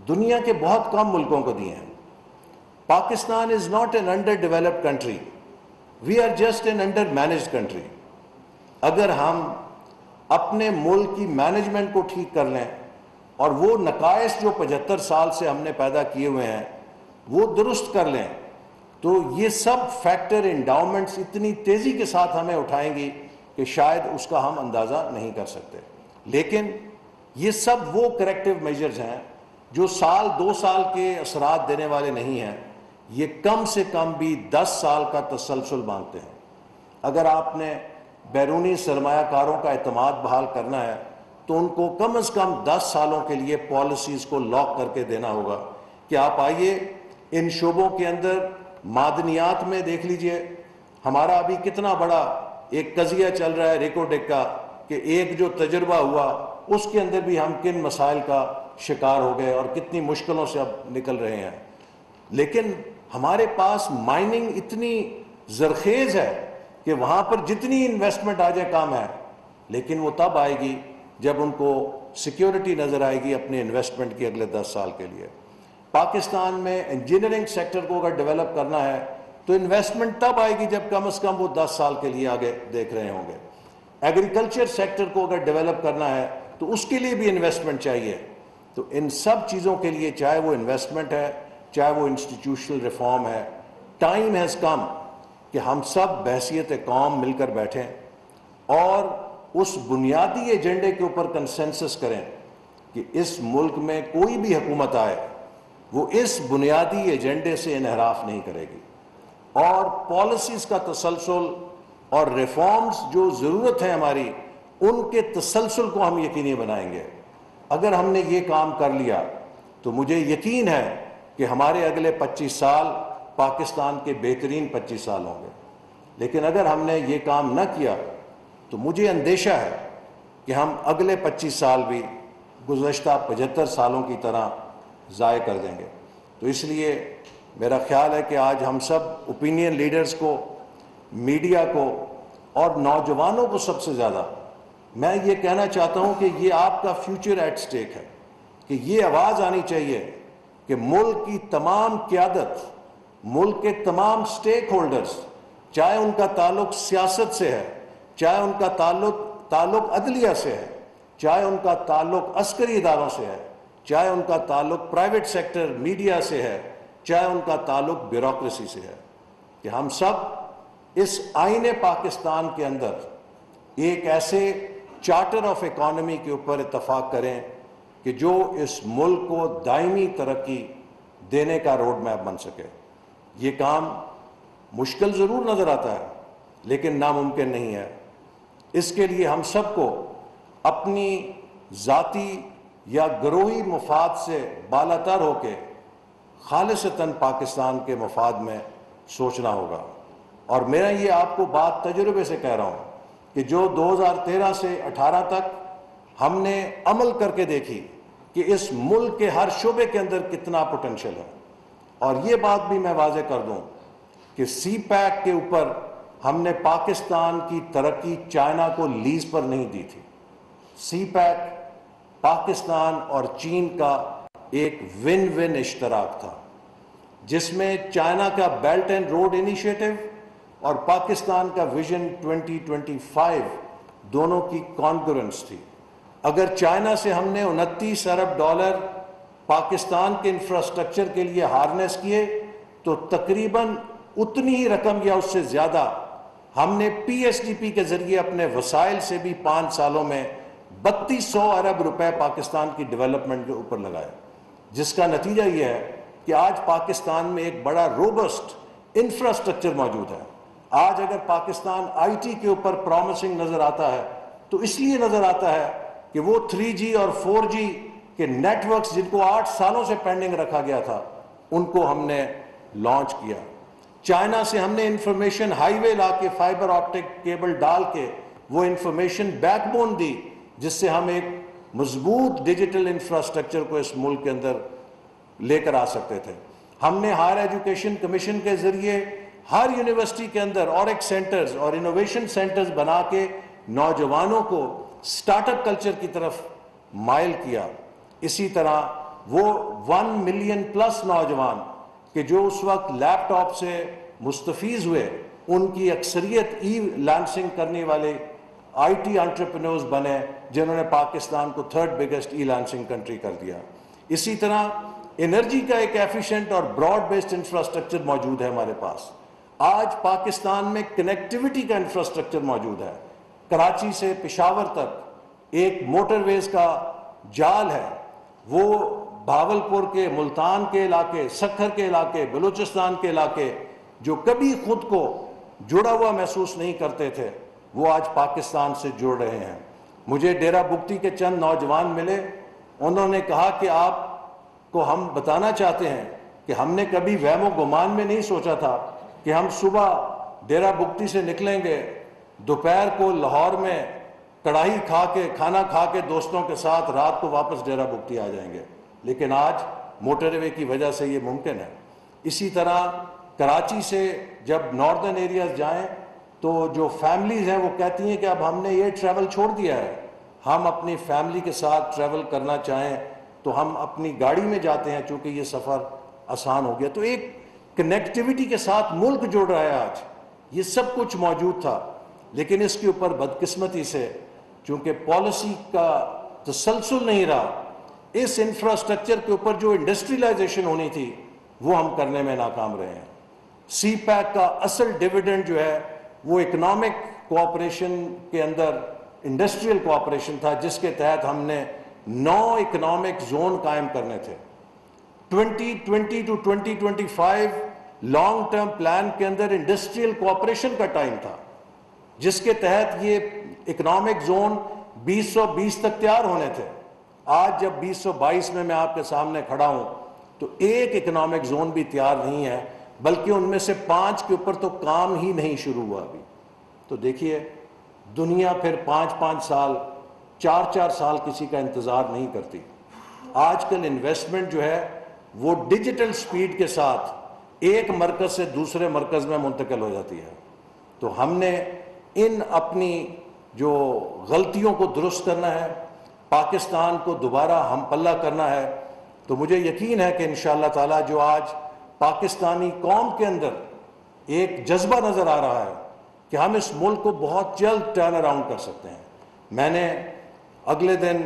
دنیا کے بہت کم ملکوں کو دیے ہیں۔ Pakistan is not an under developed country, we are just an under managed country. اگر ہم اپنے ملک کی مینجمنٹ کو ٹھیک کر لیں اور وہ نقائص جو 75 سال سے ہم نے پیدا کیے ہوئے ہیں وہ درست کر لیں، تو یہ سب فیکٹر انڈاؤمنٹس اتنی تیزی کے ساتھ ہمیں اٹھائیں گی کہ شاید اس کا ہم اندازہ نہیں کر سکتے۔ لیکن یہ سب وہ کریکٹیو میجرز ہیں جو 1-2 سال کے اثرات دینے والے نہیں ہیں، یہ کم سے کم بھی 10 سال کا تسلسل مانگتے ہیں۔ اگر آپ نے بیرونی سرمایہ کاروں کا اعتماد بحال کرنا ہے تو ان کو کم از کم 10 سالوں کے لیے پالیسیز کو لاک کر کے دینا ہوگا کہ آپ آئیے ان شعبوں کے اندر، معدنیات میں دیکھ لیجئے ہمارا ابھی کتنا بڑا ایک قضیہ چل رہا ہے ریکو ڈیک کا، کہ ایک جو تجربہ ہوا اس کے اندر بھی ہم کن مسائل کا شکار ہو گئے اور کتنی مشکلوں سے اب نکل رہے ہیں۔ لیکن ہمارے پاس مائننگ اتنی زرخیز ہے کہ وہاں پر جتنی انویسٹمنٹ آ جائے کام ہے، لیکن وہ تب آئے گی جب ان کو سیکیورٹی نظر آئے گی اپنے انویسٹمنٹ کی اگلے 10 سال کے لیے۔ پاکستان میں انجینئرنگ سیکٹر کو اگر ڈیولپ کرنا ہے تو انویسٹمنٹ تب آئے گی جب کم از کم وہ 10 سال کے لیے آگے دیکھ رہے ہوں گے۔ ایگریکلچر سیکٹر کو اگر ڈیولپ کرنا ہے تو اس کے لیے بھی انویسٹمنٹ چاہیے۔ تو ان سب چیزوں کے لیے، چاہے وہ انویسٹمنٹ ہے چاہے وہ انسٹیٹیوشنل ریفارم ہے، ٹائم ہیز کم کہ ہم سب بحیثیت قوم مل کر بیٹھیں اور اس بنیادی ایجنڈے کے اوپر کنسنسس کریں کہ اس ملک میں کوئی بھی حکومت آئے وہ اس بنیادی ایجنڈے سے انحراف نہیں کرے گی، اور پالیسیز کا تسلسل اور ریفارمز جو ضرورت ہے ہماری ان کے تسلسل کو ہم یقینی بنائیں گے۔ اگر ہم نے یہ کام کر لیا تو مجھے یقین ہے کہ ہمارے اگلے 25 سال پاکستان کے بہترین 25 سال ہوں گے، لیکن اگر ہم نے یہ کام نہ کیا تو مجھے اندیشہ ہے کہ ہم اگلے 25 سال بھی گزشتہ 75 سالوں کی طرح ضائع کر دیں گے۔ تو اس لیے میرا خیال ہے کہ آج ہم سب اوپینین لیڈرز کو، میڈیا کو اور نوجوانوں کو سب سے زیادہ میں یہ کہنا چاہتا ہوں کہ یہ آپ کا فیوچر ایٹ سٹیک ہے، کہ یہ آواز آنی چاہیے کہ ملک کی تمام قیادت، ملک کے تمام سٹیک ہولڈرز، چاہے ان کا تعلق سیاست سے ہے، چاہے ان کا تعلق عدلیہ سے ہے، چاہے ان کا تعلق عسکری اداروں سے ہے، چاہے ان کا تعلق پرائیویٹ سیکٹر میڈیا سے ہے، چاہے ان کا تعلق بیوروکریسی سے ہے، کہ ہم سب اس آئین پاکستان کے اندر ایک ایسے چارٹر آف اکانومی کے اوپر اتفاق کریں کہ جو اس ملک کو دائمی ترقی دینے کا روڈ میپ بن سکے۔ یہ کام مشکل ضرور نظر آتا ہے لیکن ناممکن نہیں ہے۔ اس کے لیے ہم سب کو اپنی ذاتی یا گروہی مفاد سے بالاتر ہو کے خالصتاً پاکستان کے مفاد میں سوچنا ہوگا۔ اور میرا یہ آپ کو بات تجربے سے کہہ رہا ہوں کہ جو 2013 سے 18 تک ہم نے عمل کر کے دیکھی کہ اس ملک کے ہر شعبے کے اندر کتنا پوٹنشل ہے، اور یہ بات بھی میں واضح کر دوں کہ سی پیک کے اوپر ہم نے پاکستان کی ترقی چائنا کو لیز پر نہیں دی تھی۔ سی پیک پاکستان اور چین کا ایک ون ون اشتراک تھا، جس میں چائنا کا بیلٹ اینڈ روڈ انیشیٹو اور پاکستان کا ویژن 2025 دونوں کی کانگرنس تھی۔ اگر چائنا سے ہم نے 29 ارب ڈالر پاکستان کے انفراسٹرکچر کے لیے ہارنیس کیے تو تقریباً اتنی ہی رقم یا اس سے زیادہ ہم نے پی ایس ڈی پی کے ذریعے اپنے وسائل سے بھی 5 سالوں میں 3200 ارب روپے پاکستان کی ڈیولپمنٹ کے اوپر لگائے، جس کا نتیجہ یہ ہے کہ آج پاکستان میں ایک بڑا روبسٹ انفراسٹرکچر موجود ہے۔ آج اگر پاکستان آئی ٹی کے اوپر پرومسنگ نظر آتا ہے تو اس لیے نظر آتا ہے کہ وہ 3G اور 4G کے نیٹ ورکس جن کو 8 سالوں سے پینڈنگ رکھا گیا تھا ان کو ہم نے لانچ کیا۔ چائنا سے ہم نے انفارمیشن ہائی وے لا کے فائبر آپٹک کیبل ڈال کے وہ انفارمیشن بیک بون دی، جس سے ہم ایک مضبوط ڈیجیٹل انفراسٹرکچر کو اس ملک کے اندر لے کر آ سکتے تھے۔ ہم نے ہائر ایجوکیشن کمیشن کے ذریعے ہر یونیورسٹی کے اندر اورک سینٹرز اور انوویشن سینٹرز بنا کے نوجوانوں کو سٹارٹ اپ کلچر کی طرف مائل کیا۔ اسی طرح وہ 1 ملین پلس نوجوان کہ جو اس وقت لیپ ٹاپ سے مستفیض ہوئے، ان کی اکثریت ای لانسنگ کرنے والے آئی ٹی انٹرپرینورز بنے، جنہوں نے پاکستان کو 3rd بگیسٹ ای لانسنگ کنٹری کر دیا۔ اسی طرح انرجی کا ایک ایفیشنٹ اور براڈ بیسڈ انفراسٹرکچر موجود ہے ہمارے پاس۔ آج پاکستان میں کنیکٹیوٹی کا انفراسٹرکچر موجود ہے۔ کراچی سے پشاور تک ایک موٹر ویز کا جال ہے، وہ بھاولپور کے، ملتان کے علاقے، سکھر کے علاقے، بلوچستان کے علاقے جو کبھی خود کو جڑا ہوا محسوس نہیں کرتے تھے، وہ آج پاکستان سے جڑ رہے ہیں۔ مجھے ڈیرہ بگٹی کے چند نوجوان ملے، انہوں نے کہا کہ آپ کو ہم بتانا چاہتے ہیں کہ ہم نے کبھی وہم و گمان میں نہیں سوچا تھا کہ ہم صبح ڈیرہ بگٹی سے نکلیں گے، دوپہر کو لاہور میں کڑاہی کھانا کھا کے دوستوں کے ساتھ رات کو واپس ڈیرہ بگٹی آ جائیں گے، لیکن آج موٹر وے کی وجہ سے یہ ممکن ہے۔ اسی طرح کراچی سے جب ناردرن ایریاز جائیں تو جو فیملیز ہیں وہ کہتی ہیں کہ اب ہم نے یہ ٹریول چھوڑ دیا ہے، ہم اپنی فیملی کے ساتھ ٹریول کرنا چاہیں تو ہم اپنی گاڑی میں جاتے ہیں چونکہ یہ سفر آسان ہو گیا۔ تو ایک کنیکٹیوٹی کے ساتھ ملک جڑ رہا ہے آج، یہ سب کچھ موجود تھا، لیکن اس کے اوپر بدقسمتی سے چونکہ پالیسی کا تسلسل نہیں رہا، اس انفراسٹرکچر کے اوپر جو انڈسٹریلائزیشن ہونی تھی وہ ہم کرنے میں ناکام رہے ہیں۔ سی پیک کا اصل ڈیویڈنڈ جو ہے وہ اکنامک کوآپریشن کے اندر انڈسٹریل کوآپریشن تھا جس کے تحت ہم نے 9 اکنامک زون قائم کرنے تھے. 2020 to 2025 لانگ ٹرم پلان کے اندر انڈسٹریل کوآپریشن کا ٹائم تھا جس کے تحت یہ اکنامک زون 2020 تک تیار ہونے تھے. آج جب 2022 میں آپ کے سامنے کھڑا ہوں تو ایک اکنامک زون بھی تیار نہیں ہے، بلکہ ان میں سے 5 کے اوپر تو کام ہی نہیں شروع ہوا ابھی. تو دیکھیے دنیا پھر 5 سال 4 سال کسی کا انتظار نہیں کرتی. آج کل انویسٹمنٹ جو ہے وہ ڈیجیٹل سپیڈ کے ساتھ ایک مرکز سے دوسرے مرکز میں منتقل ہو جاتی ہے. تو ہم نے ان اپنی جو غلطیوں کو درست کرنا ہے، پاکستان کو دوبارہ ہم پلہ کرنا ہے. تو مجھے یقین ہے کہ انشاءاللہ تعالی جو آج پاکستانی قوم کے اندر ایک جذبہ نظر آ رہا ہے کہ ہم اس ملک کو بہت جلد ٹرن اراؤنڈ کر سکتے ہیں. میں نے اگلے دن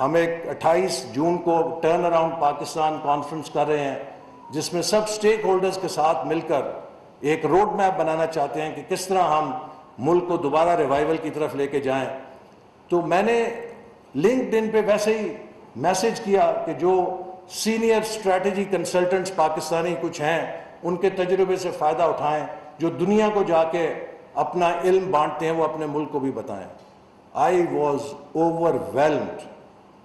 ہم ایک 28 جون کو ٹرن اراؤنڈ پاکستان کانفرنس کر رہے ہیں جس میں سب سٹیک ہولڈرز کے ساتھ مل کر ایک روڈ میپ بنانا چاہتے ہیں کہ کس طرح ہم ملک کو دوبارہ ریوائیول کی طرف لے کے جائیں. تو میں نے لنکڈ ان پہ ویسے ہی میسج کیا کہ جو سینئر اسٹریٹجی کنسلٹنٹس پاکستانی کچھ ہیں ان کے تجربے سے فائدہ اٹھائیں، جو دنیا کو جا کے اپنا علم بانٹتے ہیں وہ اپنے ملک کو بھی بتائیں. I was overwhelmed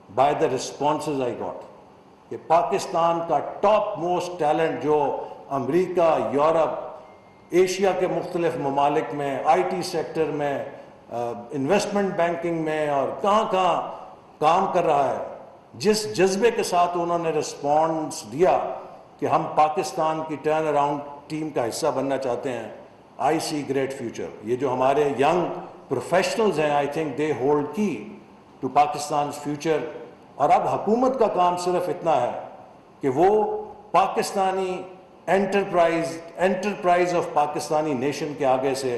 by the responses I got کہ پاکستان کا ٹاپ موسٹ ٹیلنٹ جو امریکہ، یورپ، ایشیا کے مختلف ممالک میں آئی ٹی سیکٹر میں، انویسٹمنٹ بینکنگ میں اور کہاں کام کر رہا ہے، جس جذبے کے ساتھ انہوں نے رسپانس دیا کہ ہم پاکستان کی ٹرن اراؤنڈ ٹیم کا حصہ بننا چاہتے ہیں. I see great future. یہ جو ہمارے ینگ پروفیشنلز ہیں I think they hold key to Pakistan's future. اور اب حکومت کا کام صرف اتنا ہے کہ وہ Pakistani enterprise of Pakistani nation کے آگے سے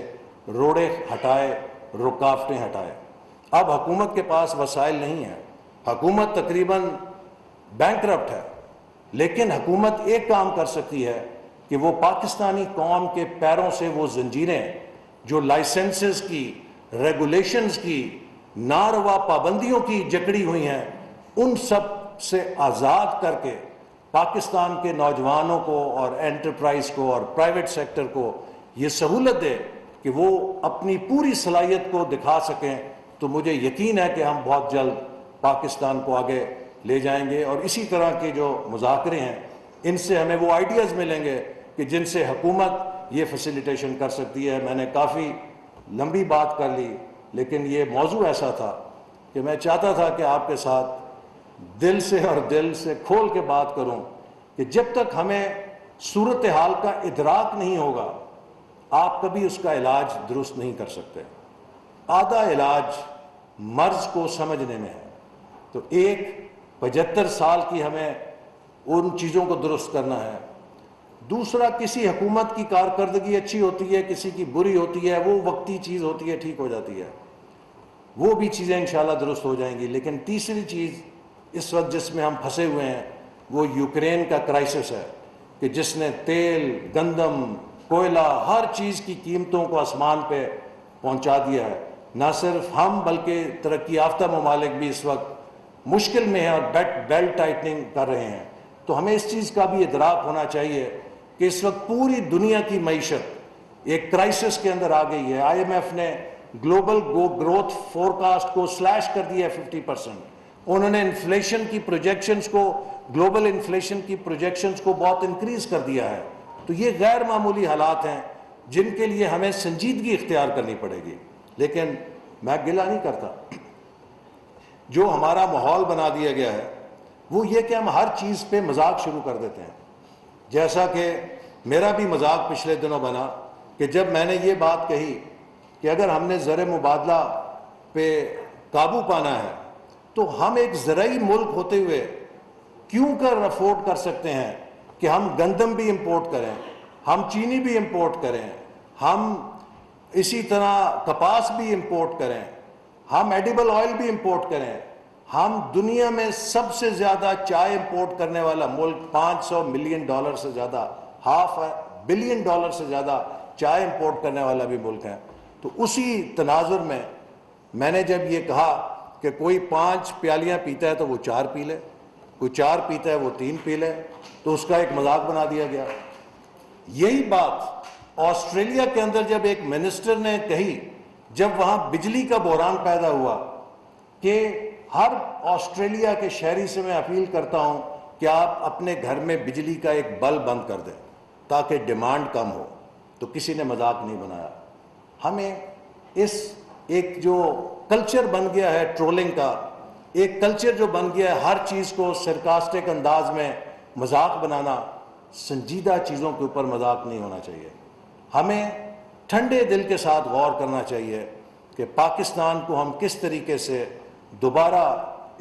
روڑے ہٹائے، رکاوٹیں ہٹائے. اب حکومت کے پاس وسائل نہیں ہیں، حکومت تقریباً بینکرپٹ ہے، لیکن حکومت ایک کام کر سکتی ہے کہ وہ پاکستانی قوم کے پیروں سے وہ زنجیریں جو لائسنسز کی، ریگولیشنز کی، ناروا پابندیوں کی جکڑی ہوئی ہیں ان سب سے آزاد کر کے پاکستان کے نوجوانوں کو اور انٹرپرائز کو اور پرائیویٹ سیکٹر کو یہ سہولت دے کہ وہ اپنی پوری صلاحیت کو دکھا سکیں. تو مجھے یقین ہے کہ ہم بہت جلد پاکستان کو آگے لے جائیں گے. اور اسی طرح کے جو مذاکرے ہیں ان سے ہمیں وہ آئیڈیاز ملیں گے کہ جن سے حکومت یہ فیسیلیٹیشن کر سکتی ہے. میں نے کافی لمبی بات کر لی، لیکن یہ موضوع ایسا تھا کہ میں چاہتا تھا کہ آپ کے ساتھ دل سے کھول کے بات کروں کہ جب تک ہمیں صورتحال کا ادراک نہیں ہوگا آپ کبھی اس کا علاج درست نہیں کر سکتے. آدھا علاج مرض کو سمجھنے میں ہے. تو 75 سال کی ہمیں ان چیزوں کو درست کرنا ہے. دوسرا، کسی حکومت کی کارکردگی اچھی ہوتی ہے، کسی کی بری ہوتی ہے، وہ وقتی چیز ہوتی ہے، ٹھیک ہو جاتی ہے، وہ بھی چیزیں انشاءاللہ درست ہو جائیں گی. لیکن تیسری چیز اس وقت جس میں ہم پھنسے ہوئے ہیں وہ یوکرین کا کرائسس ہے کہ جس نے تیل، گندم، کوئلہ، ہر چیز کی قیمتوں کو آسمان پہ پہنچا دیا ہے. نہ صرف ہم بلکہ ترقی یافتہ ممالک بھی اس وقت مشکل میں ہیں اور بیلٹ ٹائٹننگ کر رہے ہیں. تو ہمیں اس چیز کا بھی ادراک ہونا چاہیے کہ اس وقت پوری دنیا کی معیشت ایک کرائسس کے اندر آ گئی ہے. IMF نے گلوبل گروتھ فورکاسٹ کو سلیش کر دیا ہے 50%. انہوں نے انفلیشن کی پروجیکشنز کو، گلوبل انفلیشن کی پروجیکشنز کو بہت انکریز کر دیا ہے. تو یہ غیر معمولی حالات ہیں جن کے لیے ہمیں سنجیدگی اختیار کرنی پڑے گی. لیکن میں گلہ نہیں کرتا. جو ہمارا ماحول بنا دیا گیا ہے وہ یہ کہ ہم ہر چیز پہ مذاق شروع کر دیتے ہیں. جیسا کہ میرا بھی مذاق پچھلے دنوں بنا کہ جب میں نے یہ بات کہی کہ اگر ہم نے زر مبادلہ پہ قابو پانا ہے تو ہم ایک زرعی ملک ہوتے ہوئے کیوں کر افورڈ کر سکتے ہیں کہ ہم گندم بھی امپورٹ کریں، ہم چینی بھی امپورٹ کریں، ہم اسی طرح کپاس بھی امپورٹ کریں، ہم ایڈیبل آئل بھی امپورٹ کریں. ہم دنیا میں سب سے زیادہ چائے امپورٹ کرنے والا ملک، $500 ملین سے زیادہ، $500 بلین سے زیادہ چائے امپورٹ کرنے والا بھی ملک ہے. تو اسی تناظر میں میں نے جب یہ کہا کہ کوئی 5 پیالیاں پیتا ہے تو وہ 4 پی لے، کوئی 4 پیتا ہے وہ 3 پی لے، تو اس کا ایک مذاق بنا دیا گیا۔ یہی بات آسٹریلیا کے اندر جب ایک منسٹر نے کہی، جب وہاں بجلی کا بحران پیدا ہوا، کہ ہر آسٹریلیا کے شہری سے میں اپیل کرتا ہوں کہ آپ اپنے گھر میں بجلی کا ایک بلب بند کر دیں تاکہ ڈیمانڈ کم ہو، تو کسی نے مذاق نہیں بنایا۔ ہمیں اس ایک جو کلچر بن گیا ہے ٹرولنگ کا، ایک کلچر جو بن گیا ہے ہر چیز کو سرکاسٹک انداز میں مذاق بنانا، سنجیدہ چیزوں کے اوپر مذاق نہیں ہونا چاہیے۔ ہمیں ٹھنڈے دل کے ساتھ غور کرنا چاہیے کہ پاکستان کو ہم کس طریقے سے دوبارہ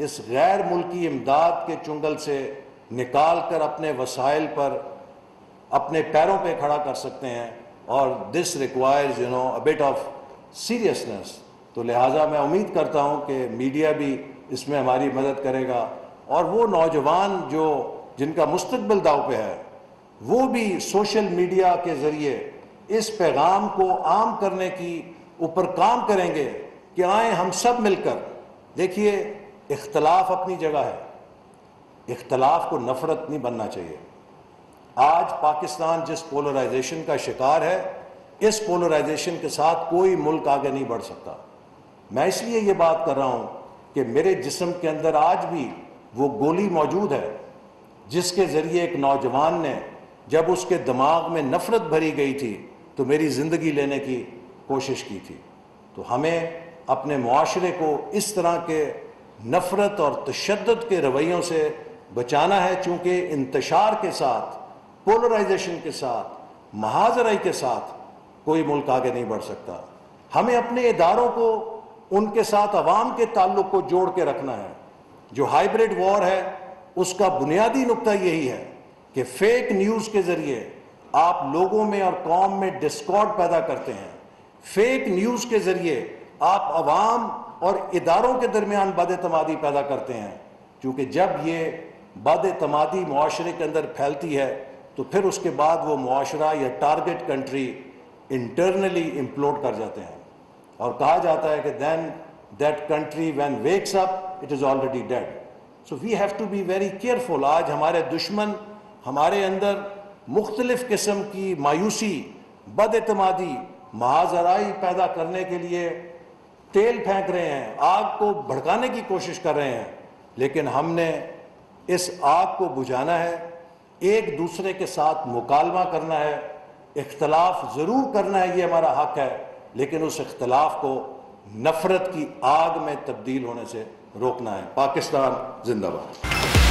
اس غیر ملکی امداد کے چنگل سے نکال کر اپنے وسائل پر اپنے پیروں پہ کھڑا کر سکتے ہیں، اور this requires a bit of seriousness۔ تو لہٰذا میں امید کرتا ہوں کہ میڈیا بھی اس میں ہماری مدد کرے گا، اور وہ نوجوان جن کا مستقبل داؤ پہ ہے، وہ بھی سوشل میڈیا کے ذریعے اس پیغام کو عام کرنے کی اوپر کام کریں گے کہ آئیں ہم سب مل کر۔ دیکھیے، اختلاف اپنی جگہ ہے، اختلاف کو نفرت نہیں بننا چاہیے۔ آج پاکستان جس پولرائزیشن کا شکار ہے، اس پولرائزیشن کے ساتھ کوئی ملک آگے نہیں بڑھ سکتا۔ میں اس لیے یہ بات کر رہا ہوں کہ میرے جسم کے اندر آج بھی وہ گولی موجود ہے جس کے ذریعے ایک نوجوان نے، جب اس کے دماغ میں نفرت بھری گئی تھی تو میری زندگی لینے کی کوشش کی تھی۔ تو ہمیں اپنے معاشرے کو اس طرح کے نفرت اور تشدد کے رویوں سے بچانا ہے، چونکہ انتشار کے ساتھ، پولرائزیشن کے ساتھ، مہاجرائی کے ساتھ کوئی ملک آگے نہیں بڑھ سکتا۔ ہمیں اپنے اداروں کو، ان کے ساتھ عوام کے تعلق کو جوڑ کے رکھنا ہے۔ جو ہائیبرڈ وار ہے، اس کا بنیادی نقطہ یہی ہے کہ فیک نیوز کے ذریعے آپ لوگوں میں اور قوم میں ڈسکارڈ پیدا کرتے ہیں۔ فیک نیوز کے ذریعے آپ عوام اور اداروں کے درمیان بد اعتمادی پیدا کرتے ہیں، کیونکہ جب یہ بد اعتمادی معاشرے کے اندر پھیلتی ہے تو پھر اس کے بعد وہ معاشرہ یا ٹارگٹ کنٹری انٹرنلی امپلوڈ کر جاتے ہیں، اور کہا جاتا ہے کہ then that country when wakes up it is already dead. So we have to be very careful۔ آج ہمارے دشمن ہمارے اندر مختلف قسم کی مایوسی، بد اعتمادی، مہاجرائی پیدا کرنے کے لیے تیل پھینک رہے ہیں، آگ کو بھڑکانے کی کوشش کر رہے ہیں، لیکن ہم نے اس آگ کو بجھانا ہے، ایک دوسرے کے ساتھ مکالمہ کرنا ہے، اختلاف ضرور کرنا ہے، یہ ہمارا حق ہے، لیکن اس اختلاف کو نفرت کی آگ میں تبدیل ہونے سے روکنا ہے۔ پاکستان زندہ باد۔